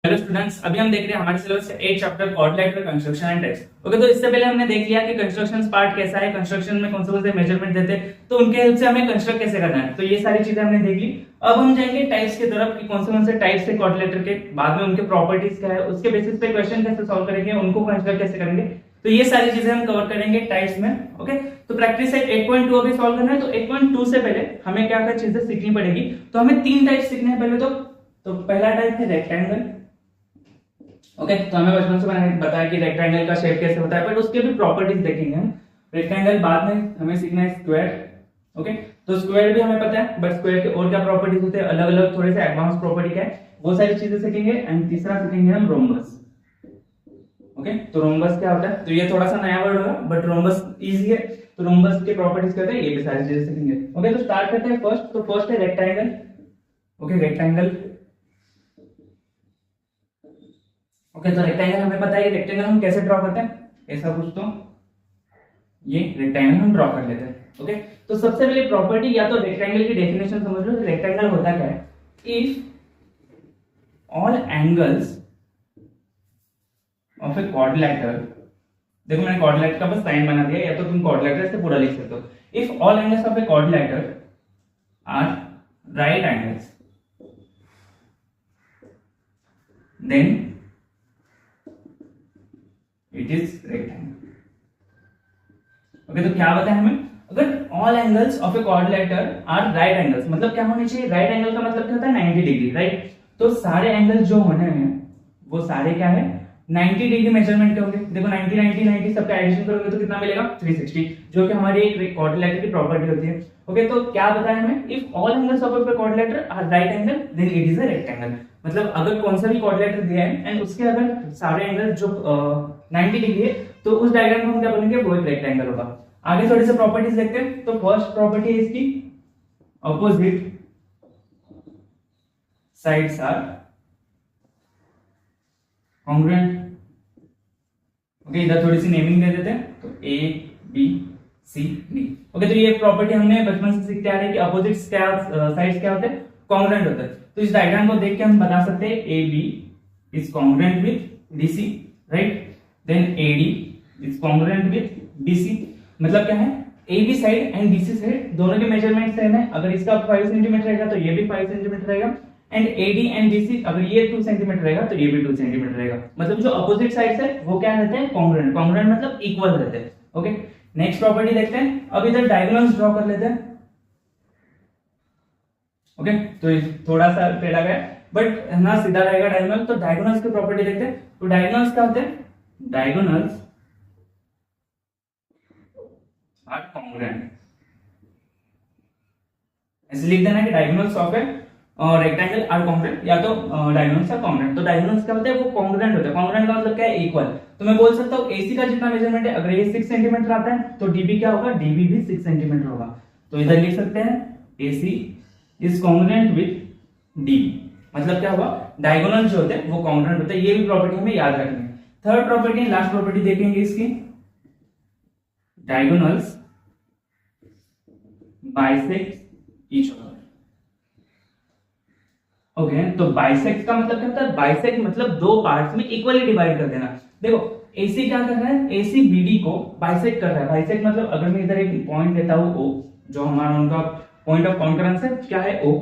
Hello students, अभी हम देख रहे हैं हमारे सिलेबस का 8 chapter quadrilateral construction and text. Okay, तो इससे पहले हमने देख लिया कि कंस्ट्रक्शन पार्ट कैसा है, कंस्ट्रक्शन में कौन से मेजरमेंट देते हैं, तो उनके हेल्प से हमें कंस्ट्रक्ट कैसे करना है, तो ये सारी चीजें हमने देख ली। अब हम जाएंगे टाइप्स की तरफ कि कौन से टाइप्स है क्वाड्रिलेटर के, बाद में उनके प्रॉपर्टीज क्या है, उसके बेसिस पे क्वेश्चन कैसे सॉल्व करेंगे, उनको कंस्ट्रक्ट कैसे करेंगे, तो ये सारी चीजें हम कवर करेंगे टाइप्स में। ओके, तो प्रैक्टिस सेट 8.2 अभी सॉल्व करना है। तो 8.2 से पहले हमें क्या क्या चीजें सीखनी पड़ेगी, तो हमें 3 टाइप सीखने हैं पहले। तो पहला टाइप है रेक्टेंगल। ओके, तो हमें बचपन से बताया कि रेक्टेंगल का शेप कैसे होता है, बट उसके भी प्रॉपर्टीज देखेंगे हम। रेक्टेंगल बाद में हमें सीखना है स्क्वायर। ओके, तो स्क्वायर भी हमें पता है, बट स्क्वायर के और क्या प्रॉपर्टीज होते हैं, अलग अलग थोड़े से एडवांस प्रॉपर्टी क्या है, वो सारी चीजें सीखेंगे। एंड तीसरा सीखेंगे हम रोम्बस। ओके, तो रोम्बस क्या होता है, तो ये थोड़ा सा नया वर्ड होगा, बट रोम्बस इजी है। तो रोम्बस के प्रॉपर्टीज क्या होते हैं, ये भी सारी चीजें सीखेंगे। ओके, तो स्टार्ट करते हैं फर्स्ट। तो फर्स्ट है रेक्टेंगल। Okay, rectangle. ओके, तो रेक्टेंगल हमें पता है, रेक्टेंगल हम कैसे ड्रॉ करते हैं, ऐसा कुछ तो ये रेक्टेंगल हम ड्रॉ कर लेते हैं। ओके, तो सबसे पहले प्रॉपर्टी या तो रेक्टेंगल की डेफिनेशन समझ लो। रेक्टेंगल होता क्या है, if all angles of a quadrilateral, देखो मैंने क्वाड्रिलेटर का बस साइन बना दिया, या तो तुम क्वाड्रिलेटर से पूरा लिख सकते हो। If all angles of a quadrilateral are right angles, then it is rectangle. Okay, तो क्या बताया हमें, अगर all angles of a quadrilateral are right angles, मतलब क्या होने चाहिए, राइट एंगल का मतलब क्या होता है, 90 डिग्री, राइट। तो सारे एंगल्स जो होने हैं वो सारे क्या है, 90 डिग्री मेजरमेंट के होंगे। देखो 90 90 90 सबका एडिशन करोगे तो कितना मिलेगा, 360, जो कि हमारी एक क्वाड्रिलेटर की प्रॉपर्टी होती है। ओके, तो क्या बताया हमें, if all angles of a quadrilateral are right angle then it is a rectangle. मतलब अगर कौन सा भी क्वाड्रिलेटर दिया है एंड उसके अगर सारे एंगल जो 90 डिग्री है, तो उस डायग्राम को हम क्या बोलेंगे, वो एक रेक्टेंगल होगा। आगे थोड़ी सी प्रॉपर्टीज देखते हैं। तो फर्स्ट प्रॉपर्टी है इसकी, opposite sides are congruent. Okay, इधर थोड़ी सी नेमिंग दे देते हैं, तो A B C D. Okay, तो ये प्रॉपर्टी हमने बचपन से सीखते आ रहे हैं कि अपोजिट साइड्स क्या होते हैं, कॉन्ग्रुएंट होते हैं। तो इस डायग्राम को देख के हम बता सकते हैं A B is congruent with D C, right. Then A D is congruent with B C. मतलब क्या है, A B side and B C side दोनों के मेजरमेंट सेम है। अगर इसका 5 सेंटीमीटर रहेगा तो ये भी 5 सेंटीमीटर रहेगा, एंड एडी एंड बीसी अगर ये 2 सेंटीमीटर रहेगा तो ये भी 2 सेंटीमीटर रहेगा। मतलब जो अपोजिट साइड्स है वो क्या रहते हैं, कॉन्ग्रुएंट। कॉन्ग्रुएंट मतलब इक्वल रहते हैं। ओके, नेक्स्ट प्रॉपर्टी देखते हैं। अब इधर डायगोनल्स ड्रॉ कर लेते हैं। ओके, तो थोड़ा सा टेढ़ा गया, बट ना सीधा रहेगा डायगोनल। तो डायगोनल्स की प्रॉपर्टी देखते हैं। तो डायगोनल्स क्या होते हैं, डायगोनल्स आर कॉन्ग्रुएंट। ऐसे लिख देना कि diagonals of a rectangle are congruent, या तो डायगोनल्स आर कॉन्ग्रुएंट। तो डायगोनल्स क्या होता है, वो कॉन्ग्रुएंट होता है। कॉन्ग्रुएंट का मतलब क्या है, इक्वल। तो मैं बोल सकता हूँ एसी का जितना मेजरमेंट है, अगर ये 6 सेंटीमीटर आता है तो डीबी क्या होगा, डीबी भी 6 सेंटीमीटर होगा। तो इधर लिख सकते हैं AC is congruent with dB. मतलब क्या हुआ, डायगोनल जो होते हैं वो कॉन्ग्रुएंट होते हैं। ये भी प्रॉपर्टी हमें याद रखनी है। थर्ड प्रॉपर्टी, लास्ट प्रॉपर्टी देखेंगे इसकी, diagonals bisect each other. Okay, तो बाइसेक्ट का मतलब क्या होता है, बाइसेक्ट मतलब दो पार्ट्स में इक्वली डिवाइड कर देना। देखो एसी क्या कर रहा है, एसी बीडी को बाइसेक्ट कर रहा है। बाइसेक्ट मतलब अगर मैं इधर एक पॉइंट लेता हूं ओ, जो हमारा उनका पॉइंट ऑफ कॉन्करेंस है, क्या है ओ,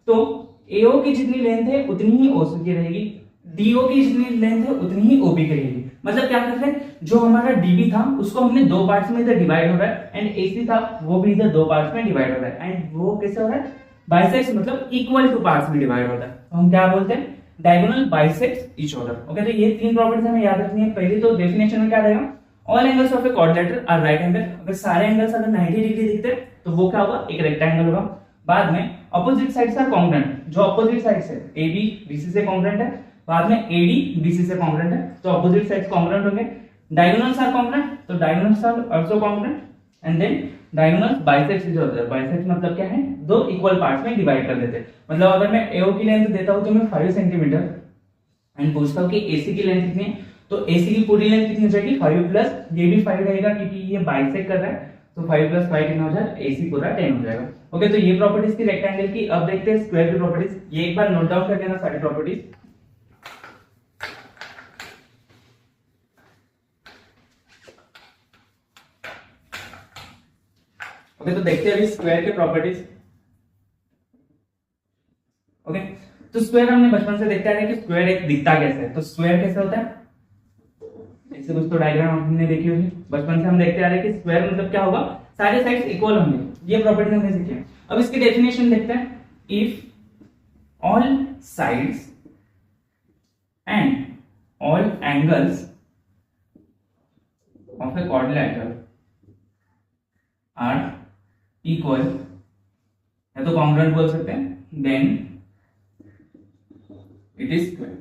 तो एओ की जितनी लेंथ है उतनी ही ओसी की रहेगी, डीओ की जितनी लेंथ है उतनी ही ओबी की रहेगी। मतलब क्या कर रहे हैं, जो हमारा डीबी था उसको हमने दो पार्ट्स में इधर डिवाइड हो रहा है, एंड एसी था वो भी इधर दो पार्ट्स में डिवाइड हो रहा है। एंड वो कैसे हो रहा है, बाइसेक्ट्स मतलब इक्वल टू पार्ट्स में डिवाइड होता है। तो हम क्या बोलते हैं, diagonal bisects each other. Okay, तो ये 3 प्रॉपर्टीज हमें याद रखनी है। पहली तो डेफिनेशन में क्या रहेगा, all angles of a quadrilateral are right angle. अगर सारे एंगल्स अगर 90 डिग्री दिखते हैं तो वो क्या होगा, एक रेक्टेंगल होगा। बाद में अपोजिट साइड्स आर कॉन्ग्रुएंट, जो अपोजिट साइड्स है एबी बीसी से कॉन्ग्रुएंट है, बाद में एडी बीसी से कॉन्ग्रुएंट है, तो अपोजिट साइड्स कॉन्ग्रुएंट होंगे। डायगोनल्स आर कॉन्ग्रुएंट, तो diagonals are also congruent, and then diagonals bisects जो होता है, बाइसेक्ट्स मतलब क्या है, दो इक्वल पार्ट्स में डिवाइड कर देते हैं। मतलब अगर मैं एओ की लेंथ देता हूं तो मैं 5 सेंटीमीटर एंड पूछता हूं कि एसी की लेंथ कितनी है, तो एसी की पूरी लेंथ कितनी हो जाएगी, 5 प्लस ये भी 5 रहेगा क्योंकि ये बाइसेक्ट कर रहा है, तो 5 प्लस 5 कितना हो जाएगा, एसी पूरा 10 हो जाएगा। ओके, तो ये प्रॉपर्टीज थी रेक्टेंगल की। अब देखते हैं स्क्वायर की प्रॉपर्टीज। ये एक बार नोट डाउन कर लेना सारी प्रॉपर्टीज। ओके, तो देखते हैं अभी स्क्वायर के प्रॉपर्टीज। ओके, तो स्क्वायर हमने बचपन से देखते आ रहे हैं कि स्क्वायर एक दिखता कैसे है। तो स्क्वायर कैसे होता है, ऐसे कुछ तो डायग्राम हमने देखी होगी, बचपन से हम देखते आ रहे हैं कि स्क्वायर मतलब क्या होगा, सारे साइड्स इक्वल होंगे। ये प्रॉपर्टी हमने सीखी है। अब इसकी डेफिनेशन देखते हैं। If all sides and all angles of a quadrilateral are equal, या तो कॉन्ग्रुएंट बोल सकते हैं, देन इट इज स्क्वायर।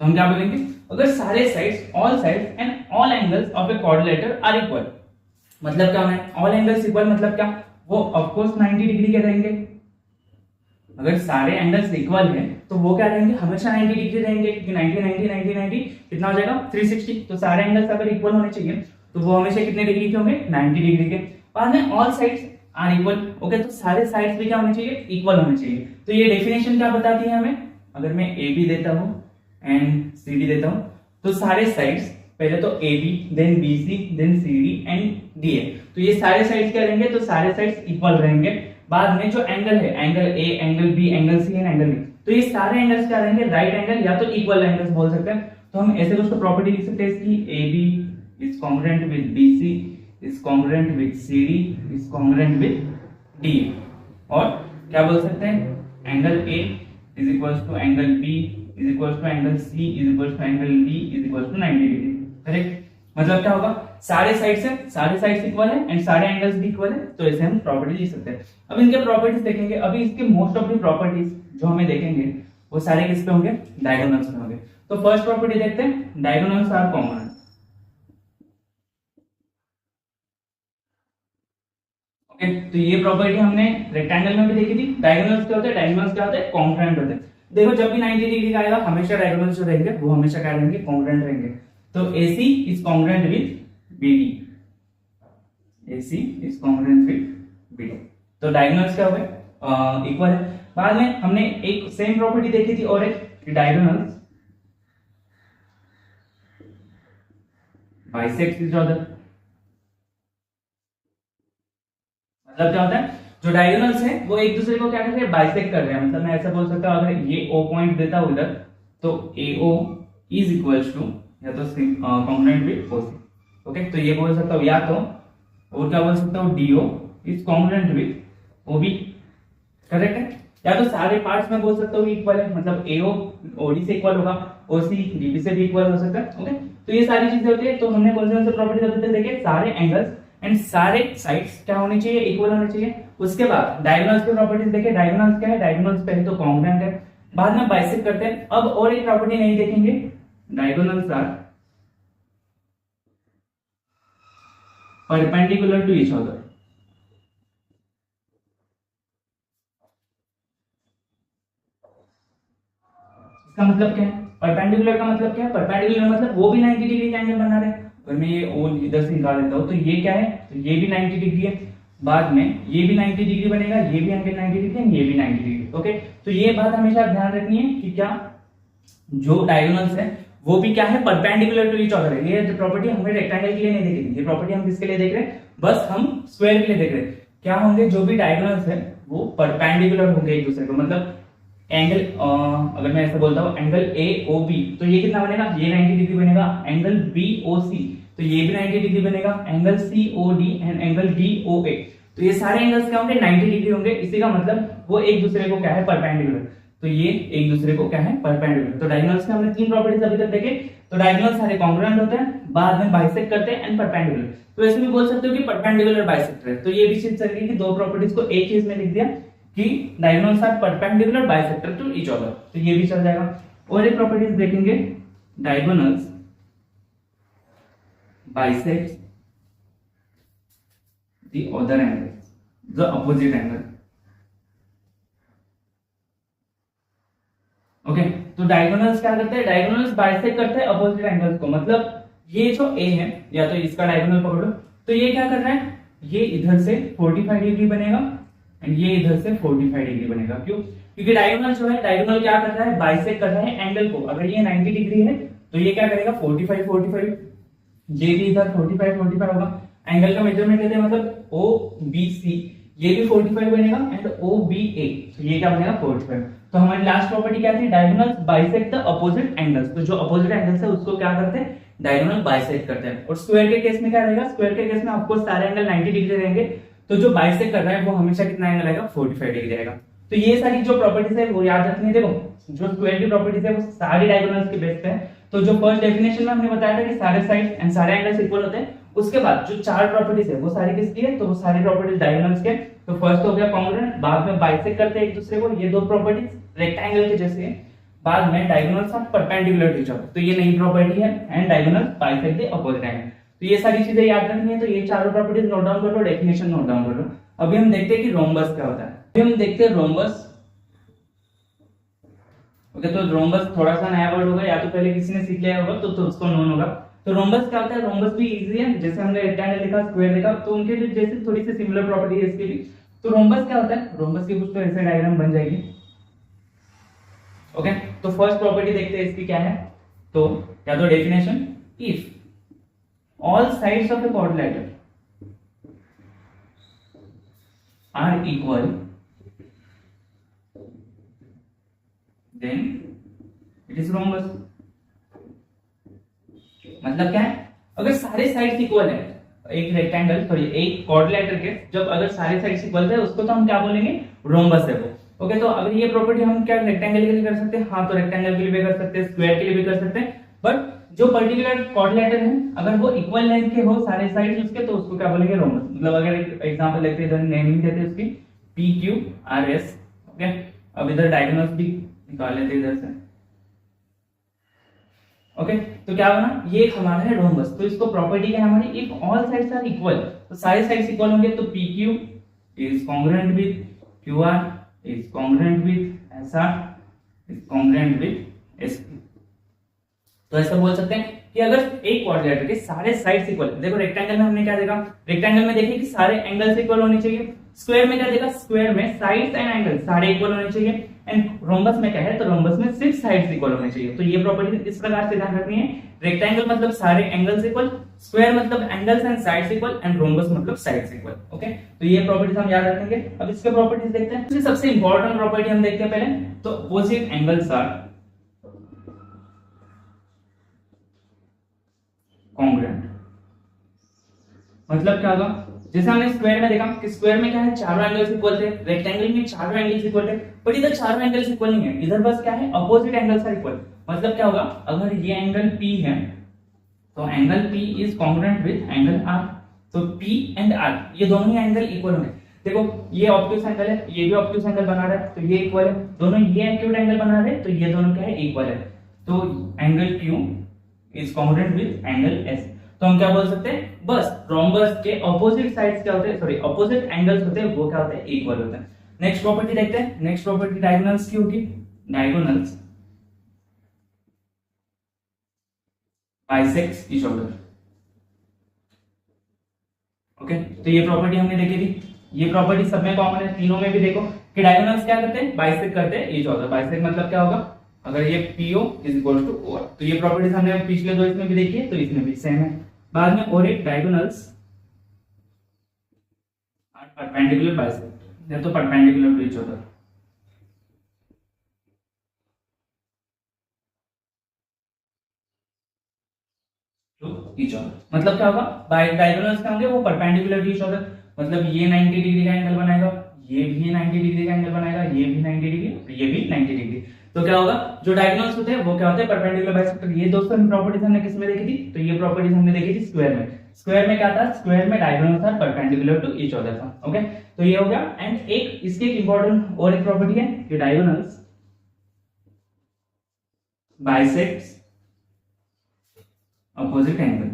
तो हम क्या बोलेंगे, अगर सारे sides, all sides and all angles of a quadrilateral are equal, मतलब क्या है, ऑल एंगल्स इक्वल मतलब क्या, वो ऑफ कोर्स 90 डिग्री के रहेंगे। अगर सारे एंगल्स इक्वल हैं तो वो क्या रहेंगे, हमेशा 90 डिग्री रहेंगे, क्योंकि 90 90 90 90 कितना हो जाएगा 360। तो सारे एंगल्स अगर इक्वल होने चाहिए तो वो हमेशा कितने डिग्री के होंगे, 90 डिग्री के। बाद में all sides are equal, okay, तो सारे साइड्स भी क्या होने चाहिए, इक्वल होने चाहिए। तो ये डेफिनेशन क्या बताती है हमें, अगर मैं ए बी देता हूं एंड सी डी देता हूं, तो सारे साइड्स, पहले तो A B, then B C, then C D and D A, तो ये सारे साइड्स क्या रहेंगे, तो सारे साइड्स इक्वल रहेंगे। बाद में जो एंगल है, angle A, angle B, angle C and angle D, तो ये सारे एंगल्स क्या रहेंगे, राइट एंगल या तो इक्वल एंगल्स बोल सकते हैं। तो हम ऐसे कुछ तो प्रॉपर्टी लिख सकते हैं इसकी, A B is congruent with B C, is congruent with C D, is congruent with D. और क्या बोल सकते हैं, angle A is equal to angle B is equal to angle C is equal to angle D is equal to 90 degree. Correct, मतलब क्या होगा, सारे sides है, सारे साइड्स इक्वल है एंड सारे एंगल्स भी इक्वल है, तो ऐसे हम प्रॉपर्टी लिख सकते हैं। अब इनके प्रॉपर्टीज देखेंगे। अभी इसके मोस्ट ऑफ द प्रॉपर्टीज जो हमें देखेंगे वो सारे किस पे होंगे, डायगोनल्स पे होंगे। तो फर्स्ट प्रॉपर्टी देखते हैं, डायगोनल्स आर कॉमन। ओके, तो ये प्रॉपर्टी हमने रेक्टेंगल में भी देखी थी। डायगोनल्स क्या होते हैं, डायगोनल्स क्या होते हैं, कॉन्ग्रुएंट होते हैं। देखो जब भी 90 डिग्री का आएगा हमेशा डायगोनल्स जो रहेंगे वो हमेशा क्या रहेंगे, कॉन्ग्रुएंट रहेंगे। तो AC is congruent with BD, AC is congruent with BD, तो डायगोनल्स क्या हुए, इक्वल है। बाद में हमने एक सेम प्रॉपर्टी देखी थी और एक, डायगोनल्स बाइसेक्ट इच अदर। मतलब क्या होता है, जो डायगोनल्स हैं वो एक दूसरे को क्या कर रहे हैं, बाइसेक्ट कर रहे हैं। मतलब मैं ऐसा बोल सकता हूं, अगर ये O पॉइंट देता हूं इधर, तो AO इज इक्वल्स टू या तो कॉन्ग्रुएंट विद OC। ओके, तो ये बोल सकता हूं, या तो और क्या बोल सकता हूं, DO is congruent with OB। Correct है, या तो सारे पार्ट्स में बोल सकता हूं इक्वल है, मतलब AO OD से इक्वल होगा, OC DB से भी इक्वल हो सकता है। ओके, तो ये सारी चीजें होती है। तो हमने कौन से प्रॉपर्टी अभी तक देखे, सारे एंगल्स एंड सारे साइड्स क्या होने चाहिए, इक्वल होने चाहिए। उसके बाद डायगोनल्स की प्रॉपर्टीज देखे। डायगोनल्स क्या है, डायगोनल्स पहले तो कॉन्ग्रुएंट है, बाद में बाइसेक्ट करते हैं। अब और एक प्रॉपर्टी नहीं देखेंगे, diagonals are perpendicular to each other. इसका मतलब क्या है, परपेंडिकुलर का मतलब क्या है, परपेंडिकुलर मतलब वो भी 90 डिग्री का एंगल बना रहे हैं। अगर मैं ये ओ इधर से निकाल देता हूं तो ये क्या है, तो ये भी 90 डिग्री है, बाद में ये भी 90 डिग्री बनेगा, ये भी 90 डिग्री है, ये भी 90 डिग्री। ओके, तो ये बात हमेशा ध्यान रखनी है कि क्या जो डायगोनल्स है वो भी क्या है, परपेंडिकुलर टू ईच अदर है। ये प्रॉपर्टी हमें रेक्टेंगल के लिए नहीं देखी थी, ये प्रॉपर्टी हम किसके लिए देख रहे हैं, बस हम स्क्वायर के लिए देख रहे हैं। क्या होंगे, जो भी डायगोनल्स है वो परपेंडिकुलर होंगे एक दूसरे को। मतलब एंगल, अगर मैं ऐसा बोलता हूँ एंगल AOB, तो ये कितना बनेगा, ये 90 डिग्री बनेगा। एंगल BOC, तो ये भी 90 डिग्री बनेगा। Angle COD and angle DOA, तो ये सारे एंगल्स क्या होंगे, 90 डिग्री होंगे। इसी का मतलब वो एक दूसरे को क्या है, परपेंडिकुलर। तो ये एक दूसरे को क्या है, परपेंडिकुलर। तो डायगोनल्स के हमने तीन प्रॉपर्टीज अभी तक देखे। तो डायगोनल्स सारे कॉन्ग्रुएंट होते हैं, बाद में बाइसेक्ट करते हैं एंड परपेंडिकुलर। तो ऐसे भी बोल सकते हो कि परपेंडिकुलर बाइसेक्टर है। तो ये भी चीज चल रही है कि दो प्रॉपर्टीज को एक चीज में लिख दिया कि diagonals are perpendicular bisector to each other, तो ये भी चल जाएगा। और एक प्रॉपर्टीज देखेंगे, diagonals bisect the other angle, the opposite angle. Okay, तो डायगोनल्स क्या करते हैं, डायगोनल्स बाइसेक्ट करते हैं अपोजिट एंगल्स को। मतलब ये जो A है, या तो इसका डायगोनल पकड़ो, तो ये क्या कर रहा है, ये इधर से 45 डिग्री बनेगा एंड ये इधर से 45 डिग्री बनेगा। क्यों, क्योंकि डायगोनल जो है, डायगोनल क्या कर रहा है, बाइसेक्ट कर रहा है एंगल को। अगर ये 90 डिग्री है तो ये क्या करेगा, 45 45, ये भी इधर 45 45 होगा। एंगल का मेजरमेंट लेते हैं मतलब ओ बी सी, ये भी 45 बनेगा एंड ओ बी ए, तो ये क्या बनेगा 45। तो हमारी लास्ट प्रॉपर्टी क्या थी, diagonals bisect the opposite angles. तो जो अपोजिट एंगल्स है उसको क्या करते हैं, डायगोनल बाइसेक्ट करते हैं। और स्क्वायर के केस में क्या रहेगा, स्क्वायर के केस में ऑफ कोर्स सारे एंगल 90 डिग्री रहेंगे, तो जो बाइसेक्ट कर रहा है वो हमेशा कितना एंगल आएगा, 45 डिग्री आएगा। तो ये सारी जो प्रॉपर्टीज है वो याद रखनी है। देखो जो स्क्वायर की प्रॉपर्टीज है वो सारी डायगोनल्स के बेस पे है। तो जो फर्स्ट डेफिनेशन में हमने बताया था कि सारे साइड्स एंड सारे एंगल्स इक्वल होते हैं, उसके बाद जो चार प्रॉपर्टीज है वो सारी किसकी है, तो वो सारी प्रॉपर्टीज डायगोनल्स के। तो फर्स्ट हो गया कॉन्ग्रुएंट, बाद में बाइसेक्ट करते हैं एक दूसरे को, ये दो प्रॉपर्टीज रेक्टेंगल के जैसे है, बाद में diagonals are perpendicular to each other, तो ये नई प्रॉपर्टी है, and diagonal bisect the opposite angle. तो ये सारी चीजें याद रखनी है। तो ये चारों प्रॉपर्टीज नोट डाउन कर लो, डेफिनेशन नोट डाउन कर लो। अभी हम देखते हैं कि रोम्बस क्या होता है। अभी हम देखते हैं रोम्बस। ओके, तो रोम्बस थोड़ा सा नया वर्ड होगा, या तो पहले किसी ने सीख लिया होगा तो उसको नोन होगा। तो रोम्बस क्या होता है, रोम्बस भी इजी है, जैसे हमने रेक्टेंगल लिखा, स्क्वायर लिखा, तो उनके भी जैसे थोड़ी सी सिमिलर प्रॉपर्टी है इसकी भी। तो रोम्बस क्या होता है, रोम्बस की कुछ तो ऐसे डायग्राम बन जाएगी। ओके, तो फर्स्ट प्रॉपर्टी देखते हैं इसकी क्या है। तो या तो definition, if all sides of a quadrilateral are equal then it is rhombus. मतलब क्या है, अगर सारे साइड्स इक्वल है, एक रेक्टेंगल सॉरी एक क्वाड्रिलेटरल के जब अगर सारे साइड्स इक्वल है उसको तो हम क्या बोलेंगे, रोम्बस है वो। ओके, तो अगर ये प्रॉपर्टी हम क्या रेक्टेंगल के लिए कर सकते हैं, हाँ तो रेक्टेंगल के लिए भी कर सकते हैं, स्क्वायर के लिए भी कर सकते हैं, बट जो पर्टिकुलर क्वाड्रिलेटरल है अगर वो इक्वल लेंथ के हो सारे साइड्स उसके, तो उसको क्या बोलेंगे, रोम्बस। मतलब अगर एक एग्जांपल लेते हैं, इधर नेमिंग देते हैं उसकी P Q R S. Okay, अब इधर डायगोनल्स भी निकाल लेते हैं इधर से। ओके, तो क्या बना, ये एक हमारा है रोम्बस। तो इसको प्रॉपर्टी क्या है हमारी, if all sides are equal, तो सारे साइड्स इक्वल होंगे, तो P Q is congruent with Q R is congruent with S R is congruent with S P. तो ऐसा बोल सकते हैं कि अगर एक क्वाड्रिलेटरल के सारे साइड्स इक्वल है, देखो रेक्टेंगल में हमने क्या देखा, रेक्टेंगल में देखिए कि सारे एंगल्स इक्वल होने चाहिए। स्क्वायर में क्या देखा, स्क्वायर में साइड्स एंड एंगल सारे इक्वल होने चाहिए, एंड रोम्बस में क्या है, तो रोम्बस में सिर्फ साइड्स इक्वल होने चाहिए। तो ये प्रॉपर्टी इस प्रकार से ध्यान रखनी है, रेक्टेंगल मतलब सारे एंगल्स इक्वल, स्क्वायर मतलब angles and sides equal, and rhombus मतलब साइड्स इक्वल। ओके, तो ये प्रॉपर्टीज हम याद रखेंगे। अब इसके प्रॉपर्टीज देखते हैं। सबसे इंपॉर्टेंट प्रॉपर्टी हम देखते हैं पहले, तो अपोजिट एंगल्स आर कॉन्ग्रुएंट। मतलब क्या होगा, जैसे हमने स्क्वायर में देखा कि स्क्वायर में क्या है, चारों एंगल्स इक्वल थे, रेक्टेंगल में चारों एंगल्स इक्वल थे, बट इधर चारों एंगल्स इक्वल नहीं है, इधर बस क्या है, अपोजिट एंगल्स आर इक्वल। मतलब क्या होगा, अगर ये एंगल P है तो angle P is congruent with angle R, तो P एंड R ये दोनों ही एंगल इक्वल होंगे। देखो ये ऑब्ट्यूस एंगल है, ये भी ऑब्ट्यूस एंगल बना रहा है, तो ये इक्वल है, दोनों ये एक्यूट एंगल बना रहे हैं, तो ये दोनों क्या है, इक्वल है। तो angle Q is congruent with angle S। तो हम क्या बोल सकते हैं, बस रोम्बस के ऑपोजिट साइड्स क्या होते हैं, सॉरी ऑपोजिट एंगल्स होते हैं, वो क्या होते हैं, इक्वल होते हैं। नेक्स्ट प्रॉपर्टी देखते हैं। नेक्स्ट प्रॉपर्टी डायगोनल्स की होगी, diagonals bisects each other. Okay, तो ये प्रॉपर्टी हमने देखी थी, ये प्रॉपर्टी सब में कॉमन है, तीनों में भी देखो कि डायगोनल्स क्या करते हैं, बाइसेक्ट करते हैं ईच अदर। बाइसेक्ट मतलब क्या होगा, अगर ये PO is equal to OR, तो ये प्रॉपर्टीज हमने पिछले दो इसमें भी देखी है, तो इसमें भी सेम है। बाद में और एक डायगोनल्स आर परपेंडिकुलर बाइसेक्ट, या तो perpendicular to each other. To each other मतलब क्या होगा, डायगोनल्स क्या होंगे, वो परपेंडिकुलर टू ईच अदर। मतलब ये 90 डिग्री का एंगल बनाएगा, ये भी 90 डिग्री का एंगल बनाएगा, ये भी 90 डिग्री, ये भी 90 डिग्री। तो क्या होगा, जो डायगोनल्स होते हैं वो क्या होते हैं, परपेंडिकुलर बाइसेक्टर। ये दोस्तों प्रॉपर्टीज हमने किस में देखी थी, तो ये प्रॉपर्टीज हमने देखी थी स्क्वायर में। स्क्वायर में क्या था, स्क्वायर में diagonals are perpendicular to each other था। ओके, तो ये हो गया। एंड एक इसकी एक इंपॉर्टेंट और एक प्रॉपर्टी है कि diagonals bisects opposite angle.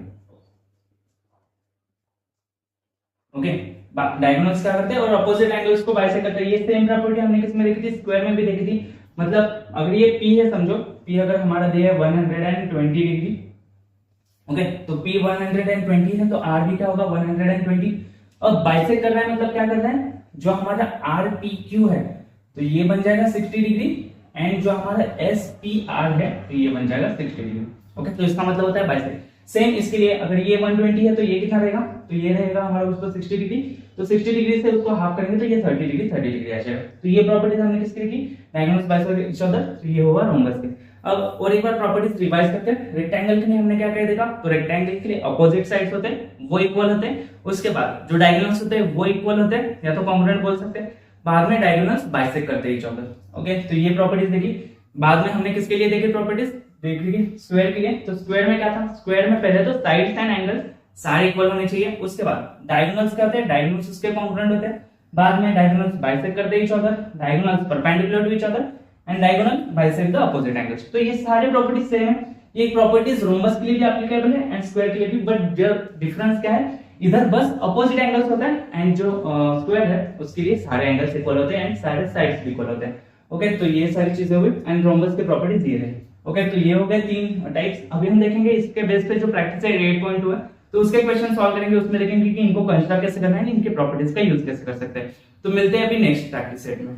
Okay, diagonals क्या करते हैं और अपोजिट एंगल्स को बाइसेक्ट करते हैं। ये सेम प्रॉपर्टी हमने किस में देखी थी, स्क्वायर में भी देखी थी। मतलब अगर ये P है, समझो P अगर हमारा दिया है 120 डिग्री, ओके, तो P 120 है, तो R भी क्या होगा, 120। और बाइसेक्ट कर रहा है मतलब क्या कर रहा है, जो हमारा RPQ है, तो ये बन जाएगा 60 डिग्री, एंड जो हमारा SPR है तो ये बन जाएगा 60 डिग्री। ओके, तो इसका मतलब होता है बाइसेक्ट। सेम इसके लिए अगर ये 120 है तो ये कितना रहेगा, तो ये रहेगा हमारा उसको 60 डिग्री, तो 60 डिग्री से उसको हाफ करेंगे तो ये 30 डिग्री आ जाएगा। तो ये प्रॉपर्टीज हमने किसके लिए की, डायगोनल्स बाइसेक्ट ईच अदर, तो ये होगा रोम्बस के। अब और एक बार प्रॉपर्टीज रिवाइज करते हैं। रेक्टेंगल के लिए हमने क्या कह देखा, तो रेक्टेंगल के लिए अपोजिट साइड्स होते हैं वो इक्वल होते हैं, उसके बाद जो डायगोनल्स होते हैं वो इक्वल होते हैं या तो कॉन्ग्रुएंट बोल सकते हैं, बाद में डायगोनल्स बाइसेक्ट करते हैं ईच अदर। ओके, तो ये प्रॉपर्टीज देखी। बाद में हमने किसके लिए देखी प्रॉपर्टीज, देखी स्क्वायर के लिए। तो स्क्वायर में क्या था, स्क्वायर में पहले तो साइड्स एंड एंगल्स सारे इक्वल होने चाहिए, उसके बाद डायगोनल्स क्या होते हैं, डायगोनल्स उसके कॉन्ग्रुएंट होते हैं, बाद में डायगोनल्स बाइसेक्ट करते हैं each other, diagonals perpendicular to each other and diagonal bisect the opposite angles. तो ये सारे प्रॉपर्टीज सेम है। ये प्रॉपर्टीज रोम्बस के लिए भी एप्लीकेबल है एंड स्क्वायर के लिए भी, बट डिफरेंस क्या है, इधर बस अपोजिट एंगल्स होता है एंड जो स्क्वायर है उसके लिए सारे एंगल्स इक्वल होते हैं एंड सारे साइड्स भी इक्वल होते हैं। ओके, तो ये सारी चीजें हुई एंड रोम्बस के प्रॉपर्टीज ये रही। ओके, तो ये हो गए 3 टाइप्स। अभी हम देखेंगे इसके बेस पे जो प्रैक्टिस है 8.2 है, तो उसके क्वेश्चन सॉल्व करेंगे, उसमें देखेंगे कि इनको कंस्ट्रक्ट कैसे करना है, इनके प्रॉपर्टीज का यूज कैसे कर सकते हैं। तो मिलते हैं अभी नेक्स्ट प्रैक्टिस सेट में।